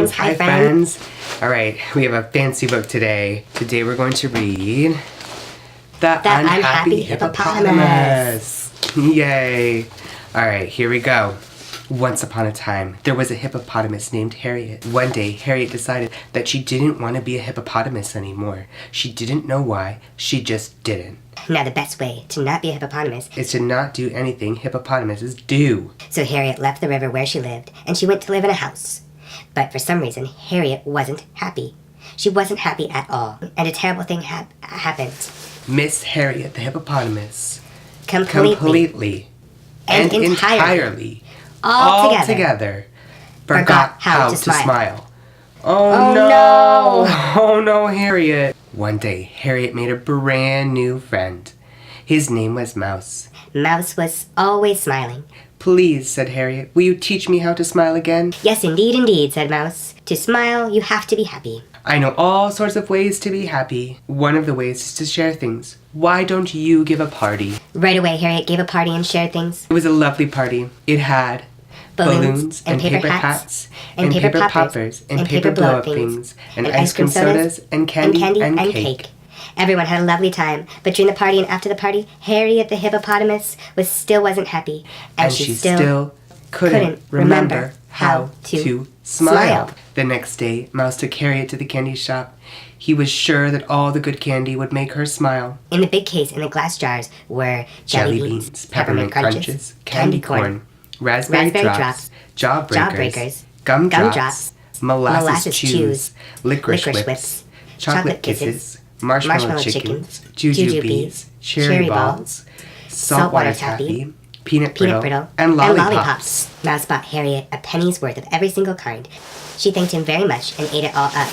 friends. Hi, friends. All right, we have a fancy book today. Today we're going to read The Unhappy Hippopotamus. Yay. All right, here we go. Once upon a time, there was a hippopotamus named Harriet. One day, Harriet decided that she didn't want to be a hippopotamus anymore. She didn't know why. She just didn't. Now the best way to not be a hippopotamus is to not do anything hippopotamuses do. So Harriet left the river where she lived, and she went to live in a house. But for some reason, Harriet wasn't happy. She wasn't happy at all, and a terrible thing happened. Miss Harriet the hippopotamus completely and entirely altogether forgot how to smile. Oh no! Oh no, Harriet! One day, Harriet made a brand new friend. His name was Mouse. Mouse was always smiling. Please, said Harriet, will you teach me how to smile again? Yes, indeed, said Mouse. To smile, you have to be happy. I know all sorts of ways to be happy. One of the ways is to share things. Why don't you give a party? Right away, Harriet gave a party and shared things. It was a lovely party. It had balloons and paper hats and paper poppers and paper blow-up things and ice cream sodas and candy and cake. Everyone had a lovely time, but during the party and after the party, Harriet the hippopotamus still wasn't happy, and she still couldn't remember how to smile. The next day, Mouse took Harriet to the candy shop. He was sure that all the good candy would make her smile. In the big case in the glass jars were jelly beans, peppermint crunches, candy corn, raspberry drops, jawbreakers, gumdrops, molasses chews, licorice whips, chocolate kisses, marshmallow chickens, jujubes, cherry balls, saltwater taffy, peanut brittle, and lollipops. Mouse bought Harriet a penny's worth of every single kind. She thanked him very much and ate it all up.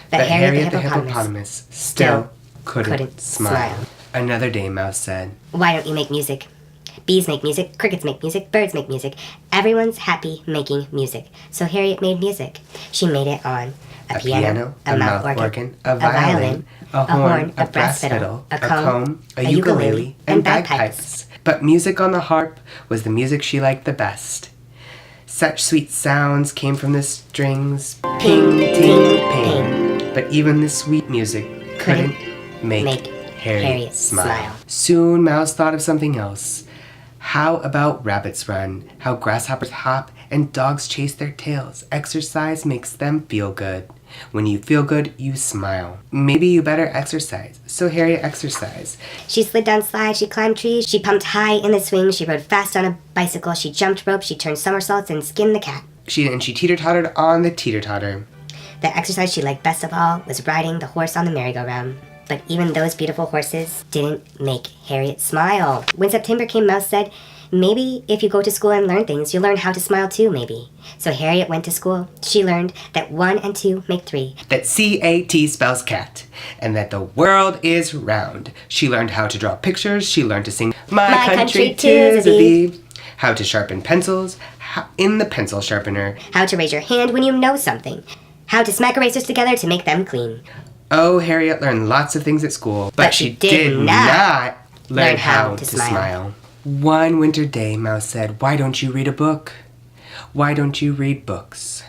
But Harriet the hippopotamus still couldn't smile. Another day, Mouse said, "Why don't you make music? Bees make music, crickets make music, birds make music. Everyone's happy making music." So Harriet made music. She made it on a piano, a mouth organ, a violin, a horn, a brass fiddle, a comb, a ukulele, and bagpipes. But music on the harp was the music she liked the best. Such sweet sounds came from the strings, ping, ting, ping. But even the sweet music couldn't make Harriet smile. Soon Mouse thought of something else. How about rabbits run, how grasshoppers hop, and dogs chase their tails? Exercise makes them feel good. When you feel good, you smile. Maybe you better exercise. So Harriet exercised. She slid down slides, she climbed trees, she pumped high in the swings, she rode fast on a bicycle, she jumped rope, she turned somersaults and skinned the cat. She teeter-tottered on the teeter-totter. The exercise she liked best of all was riding the horse on the merry-go-round. But even those beautiful horses didn't make Harriet smile. When September came, Mouse said, "Maybe if you go to school and learn things, you'll learn how to smile too, maybe." So Harriet went to school. She learned that 1 and 2 make 3. That C-A-T spells cat. And that the world is round. She learned how to draw pictures. She learned to sing My Country 'Tis a Thee. How to sharpen pencils in the pencil sharpener. How to raise your hand when you know something. How to smack erasers together to make them clean. Oh, Harriet learned lots of things at school, but she did not learn how to smile. One winter day, Mouse said, "Why don't you read a book? Why don't you read books?"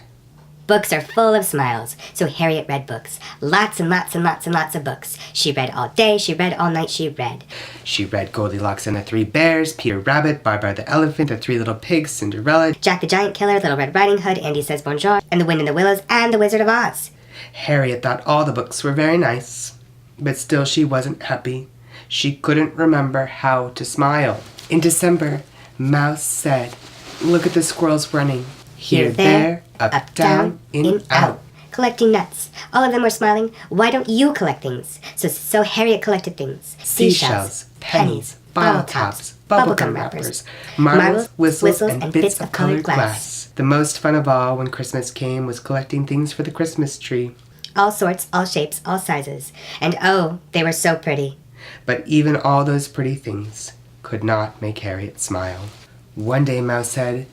Books are full of smiles, so Harriet read books. Lots and lots and lots and lots of books. She read all day, she read all night, she read. She read Goldilocks and the Three Bears, Peter Rabbit, Barbara the Elephant, the Three Little Pigs, Cinderella, Jack the Giant Killer, Little Red Riding Hood, Andy Says Bonjour, and The Wind in the Willows, and The Wizard of Oz. Harriet thought all the books were very nice, but still she wasn't happy. She couldn't remember how to smile. In December, Mouse said, "Look at the squirrels running. Here, there, up, down, in, out. Collecting nuts. All of them were smiling. Why don't you collect things?" So Harriet collected things. Seashells, pennies, bottle tops, bubblegum wrappers, marbles, whistles, and bits of colored glass. The most fun of all when Christmas came was collecting things for the Christmas tree. All sorts, all shapes, all sizes. And oh, they were so pretty. But even all those pretty things could not make Harriet smile. One day Mouse said,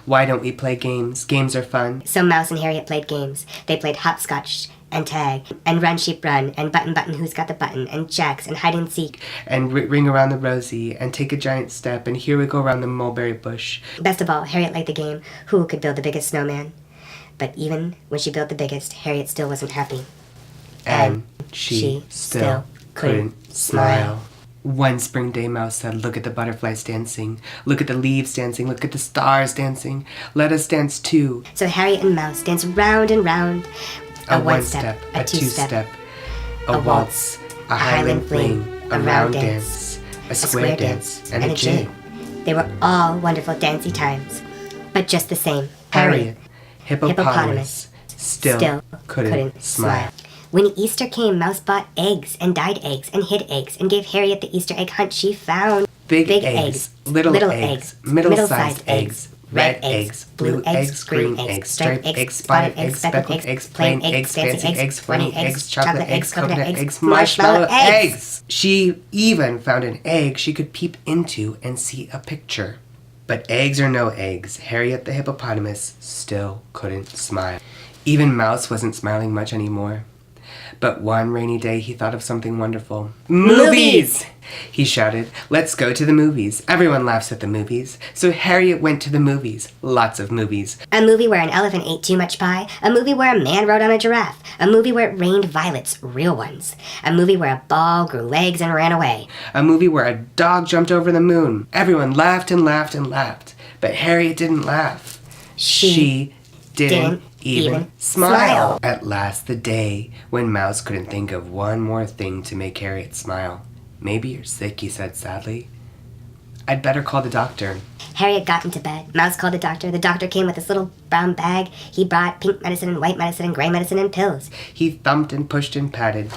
"Why don't we play games? Games are fun." So Mouse and Harriet played games. They played hopscotch and tag and run sheep run and button button who's got the button and jacks and hide and seek and ring around the rosy and take a giant step and here we go around the mulberry bush. Best of all, Harriet liked the game who could build the biggest snowman. But even when she built the biggest, Harriet still wasn't happy. And she still couldn't smile. One spring day, Mouse said, "Look at the butterflies dancing. Look at the leaves dancing. Look at the stars dancing. Let us dance too." So Harriet and Mouse danced round and round. A one-step, a two-step, a waltz, a Highland fling, a round dance, a square dance, and a jig. They were all wonderful dancey times. But just the same, Harriet, Hippopotamus, still couldn't smile. When Easter came, Mouse bought eggs and dyed eggs and hid eggs and gave Harriet the Easter egg hunt. She found big eggs, little eggs, middle-sized eggs, red eggs, blue eggs, green eggs, striped eggs, spotted eggs, speckled eggs, plain eggs, fancy eggs, funny eggs, chocolate eggs, coconut eggs, marshmallow eggs. She even found an egg she could peep into and see a picture. But eggs or no eggs, Harriet the hippopotamus still couldn't smile. Even Mouse wasn't smiling much anymore. But one rainy day, he thought of something wonderful. "Movies!" he shouted. "Let's go to the movies. Everyone laughs at the movies." So Harriet went to the movies. Lots of movies. A movie where an elephant ate too much pie. A movie where a man rode on a giraffe. A movie where it rained violets, real ones. A movie where a ball grew legs and ran away. A movie where a dog jumped over the moon. Everyone laughed and laughed and laughed. But Harriet didn't laugh. She didn't even smile. At last, the day when Mouse couldn't think of one more thing to make Harriet smile. "Maybe you're sick," he said sadly. "I'd better call the doctor." Harriet got into bed. Mouse called the doctor. The doctor came with this little brown bag. He brought pink medicine and white medicine and gray medicine and pills. He thumped and pushed and patted.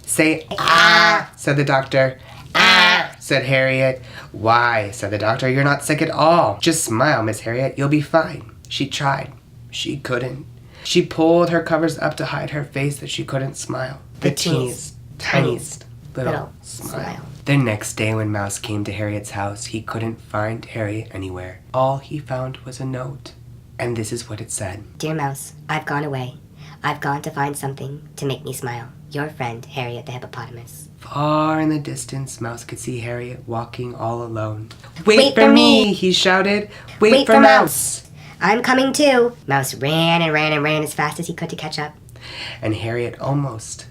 "Say ah," said the doctor. "Ah," said Harriet. "Why," said the doctor, "you're not sick at all. Just smile, Miss Harriet. You'll be fine." She tried. She couldn't. She pulled her covers up to hide her face that she couldn't smile. The teeniest, tiniest little smile. The next day when Mouse came to Harriet's house, he couldn't find Harriet anywhere. All he found was a note. And this is what it said. "Dear Mouse, I've gone away. I've gone to find something to make me smile. Your friend, Harriet the hippopotamus." Far in the distance, Mouse could see Harriet walking all alone. "Wait for me!" he shouted. Wait for Mouse!" "I'm coming too." Mouse ran and ran and ran as fast as he could to catch up. And Harriet almost,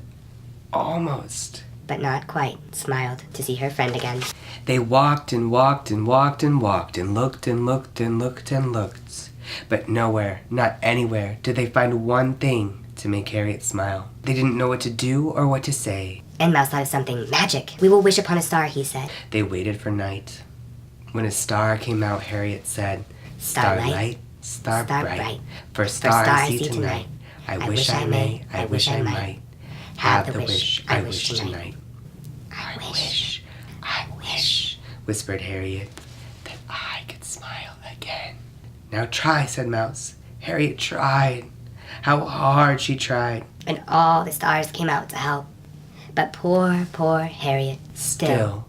but not quite, smiled to see her friend again. They walked and walked and walked and walked and looked and looked and looked and looked. But nowhere, not anywhere, did they find one thing to make Harriet smile. They didn't know what to do or what to say. And Mouse thought of something. "Magic! We will wish upon a star," he said. They waited for night. When a star came out, Harriet said, "Starlight, star bright, for star I see tonight. I wish I may, I wish I might, have the wish I wish tonight." I wish, whispered Harriet, "that I could smile again." "Now try," said Mouse. Harriet tried. How hard she tried. And all the stars came out to help. But poor Harriet still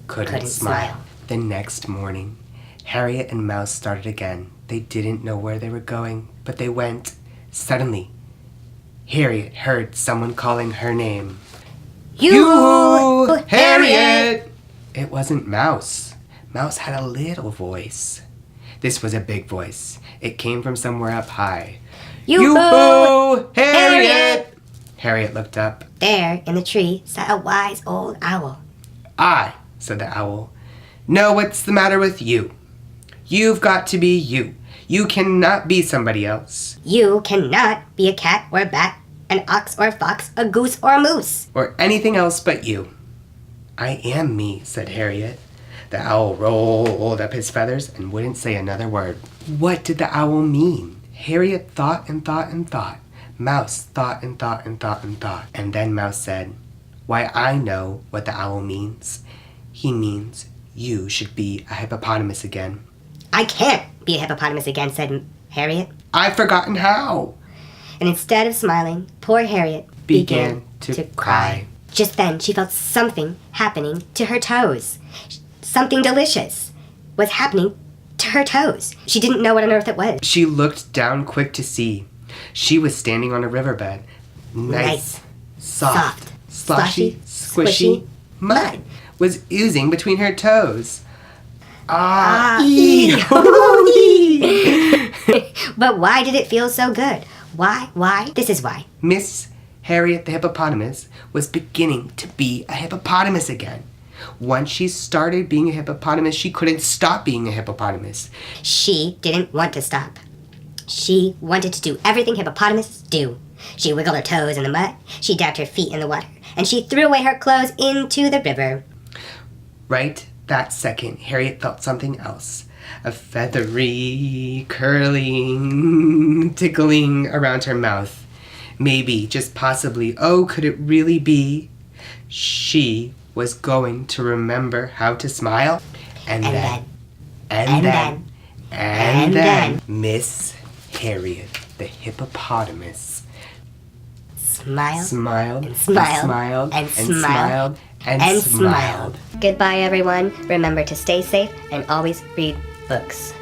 couldn't smile. The next morning, Harriet and Mouse started again. They didn't know where they were going, but they went. Suddenly, Harriet heard someone calling her name. "You, Harriet!" It wasn't Mouse. Mouse had a little voice. This was a big voice. It came from somewhere up high. "You-hoo, Harriet!" Harriet looked up. There, in the tree, sat a wise old owl. "I," said the owl, "know what's the matter with you. You've got to be you. You cannot be somebody else. You cannot be a cat or a bat, an ox or a fox, a goose or a moose. Or anything else but you." "I am me," said Harriet. The owl rolled up his feathers and wouldn't say another word. What did the owl mean? Harriet thought and thought and thought. Mouse thought and thought and thought and thought. And then Mouse said, "Why, I know what the owl means. He means you should be a hippopotamus again." "I can't be a hippopotamus again," said Harriet. "I've forgotten how." And instead of smiling, poor Harriet began to cry. Just then, she felt something happening to her toes. Something delicious was happening to her toes. She didn't know what on earth it was. She looked down quick to see. She was standing on a riverbed. Nice, soft, sloshy, squishy mud was oozing between her toes. But why did it feel so good? Why? This is why. Miss Harriet the hippopotamus was beginning to be a hippopotamus again. Once she started being a hippopotamus, she couldn't stop being a hippopotamus. She didn't want to stop. She wanted to do everything hippopotamuses do. She wiggled her toes in the mud, she dabbed her feet in the water, and she threw away her clothes into the river. Right that second, Harriet felt something else. A feathery, curling, tickling around her mouth. Maybe, just possibly, oh, could it really be? She was going to remember how to smile. And then, Miss Harriet the hippopotamus smiled and smiled. Goodbye, everyone. Remember to stay safe and always read books.